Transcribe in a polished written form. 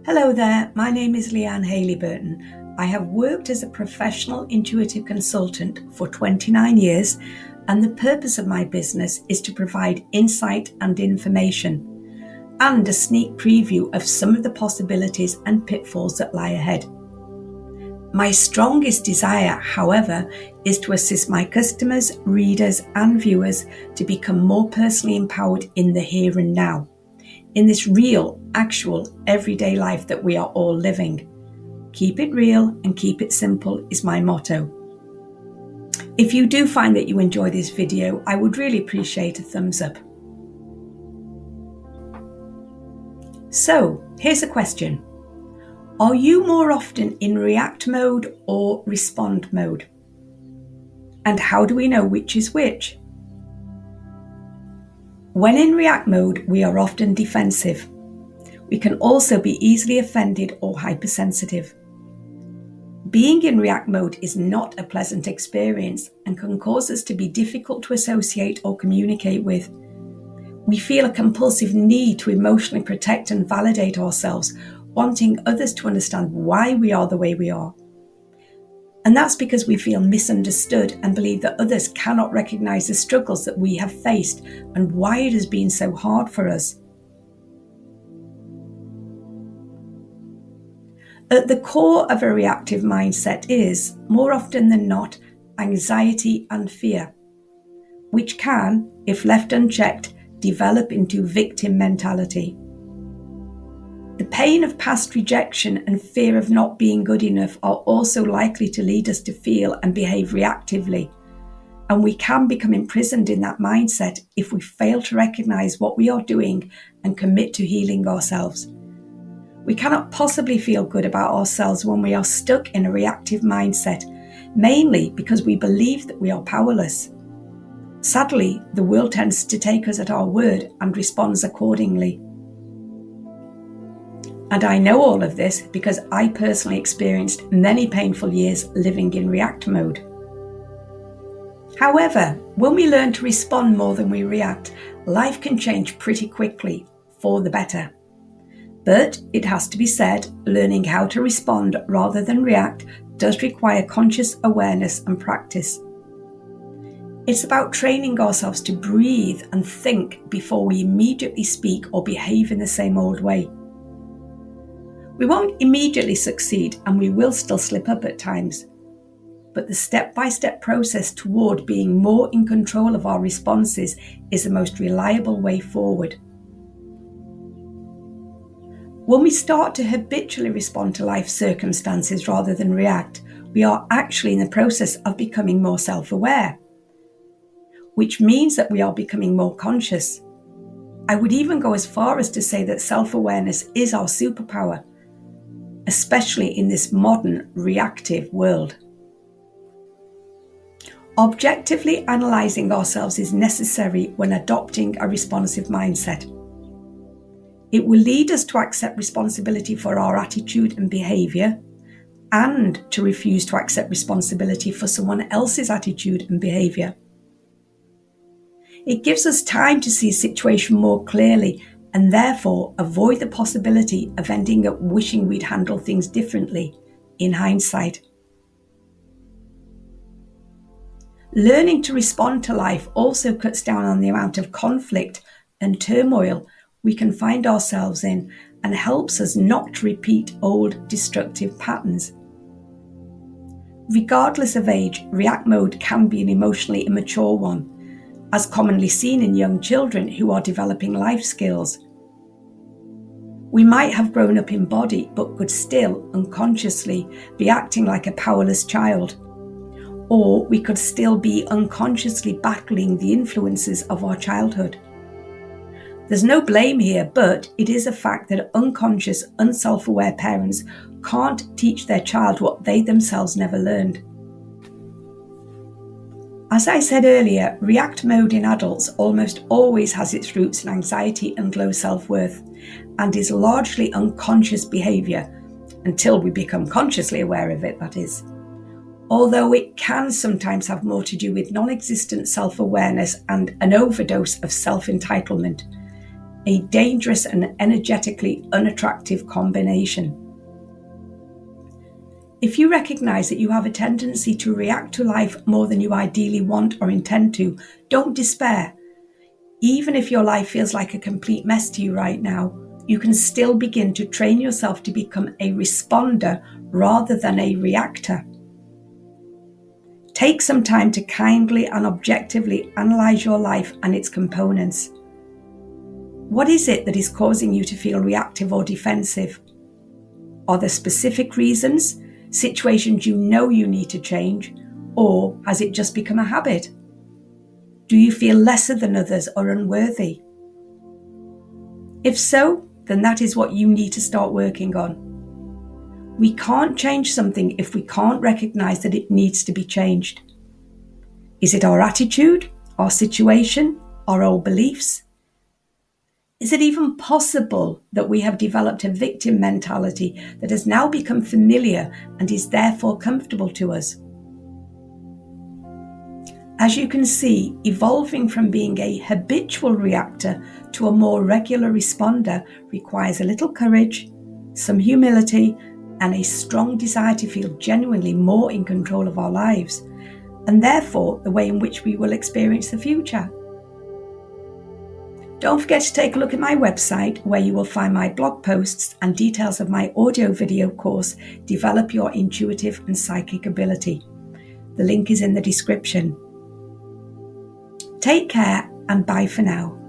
Hello there, my name is Leanne Haley-Burton. I have worked as a professional intuitive consultant for 29 years, and the purpose of my business is to provide insight and information, and a sneak preview of some of the possibilities and pitfalls that lie ahead. My strongest desire, however, is to assist my customers, readers, and viewers to become more personally empowered in the here and now, in this real, actual, everyday life that we are all living. Keep it real and keep it simple is my motto. If you do find that you enjoy this video, I would really appreciate a thumbs up. So, here's a question. Are you more often in react mode or respond mode? And how do we know which is which? When in react mode, we are often defensive. We can also be easily offended or hypersensitive. Being in react mode is not a pleasant experience and can cause us to be difficult to associate or communicate with. We feel a compulsive need to emotionally protect and validate ourselves, wanting others to understand why we are the way we are. And that's because we feel misunderstood and believe that others cannot recognize the struggles that we have faced and why it has been so hard for us. At the core of a reactive mindset is, more often than not, anxiety and fear, which can, if left unchecked, develop into victim mentality. The pain of past rejection and fear of not being good enough are also likely to lead us to feel and behave reactively, and we can become imprisoned in that mindset if we fail to recognize what we are doing and commit to healing ourselves. We cannot possibly feel good about ourselves when we are stuck in a reactive mindset, mainly because we believe that we are powerless. Sadly, the world tends to take us at our word and responds accordingly. And I know all of this because I personally experienced many painful years living in react mode. However, when we learn to respond more than we react, life can change pretty quickly, for the better. But it has to be said, learning how to respond rather than react does require conscious awareness and practice. It's about training ourselves to breathe and think before we immediately speak or behave in the same old way. We won't immediately succeed and we will still slip up at times, but the step-by-step process toward being more in control of our responses is the most reliable way forward. When we start to habitually respond to life circumstances rather than react, we are actually in the process of becoming more self-aware, which means that we are becoming more conscious. I would even go as far as to say that self-awareness is our superpower, especially in this modern reactive world. Objectively analysing ourselves is necessary when adopting a responsive mindset. It will lead us to accept responsibility for our attitude and behaviour, and to refuse to accept responsibility for someone else's attitude and behaviour. It gives us time to see a situation more clearly and therefore avoid the possibility of ending up wishing we'd handled things differently in hindsight. Learning to respond to life also cuts down on the amount of conflict and turmoil we can find ourselves in and helps us not to repeat old destructive patterns. Regardless of age, react mode can be an emotionally immature one, as commonly seen in young children who are developing life skills. We might have grown up in body but could still unconsciously be acting like a powerless child. Or we could still be unconsciously battling the influences of our childhood. There's no blame here, but it is a fact that unconscious, unself-aware parents can't teach their child what they themselves never learned. As I said earlier, react mode in adults almost always has its roots in anxiety and low self-worth, and is largely unconscious behaviour, until we become consciously aware of it, that is. Although it can sometimes have more to do with non-existent self-awareness and an overdose of self-entitlement. a dangerous and energetically unattractive combination. If you recognize that you have a tendency to react to life more than you ideally want or intend to, don't despair. Even if your life feels like a complete mess to you right now, you can still begin to train yourself to become a responder rather than a reactor. Take some time to kindly and objectively analyze your life and its components. What is it that is causing you to feel reactive or defensive? Are there specific reasons, situations you know you need to change, or has it just become a habit? Do you feel lesser than others or unworthy? If so, then that is what you need to start working on. We can't change something if we can't recognize that it needs to be changed. Is it our attitude, our situation, our old beliefs? Is it even possible that we have developed a victim mentality that has now become familiar and is therefore comfortable to us? As you can see, evolving from being a habitual reactor to a more regular responder requires a little courage, some humility, and a strong desire to feel genuinely more in control of our lives, and therefore the way in which we will experience the future. Don't forget to take a look at my website, where you will find my blog posts and details of my audio-video course, Develop Your Intuitive and Psychic Ability. The link is in the description. Take care and bye for now.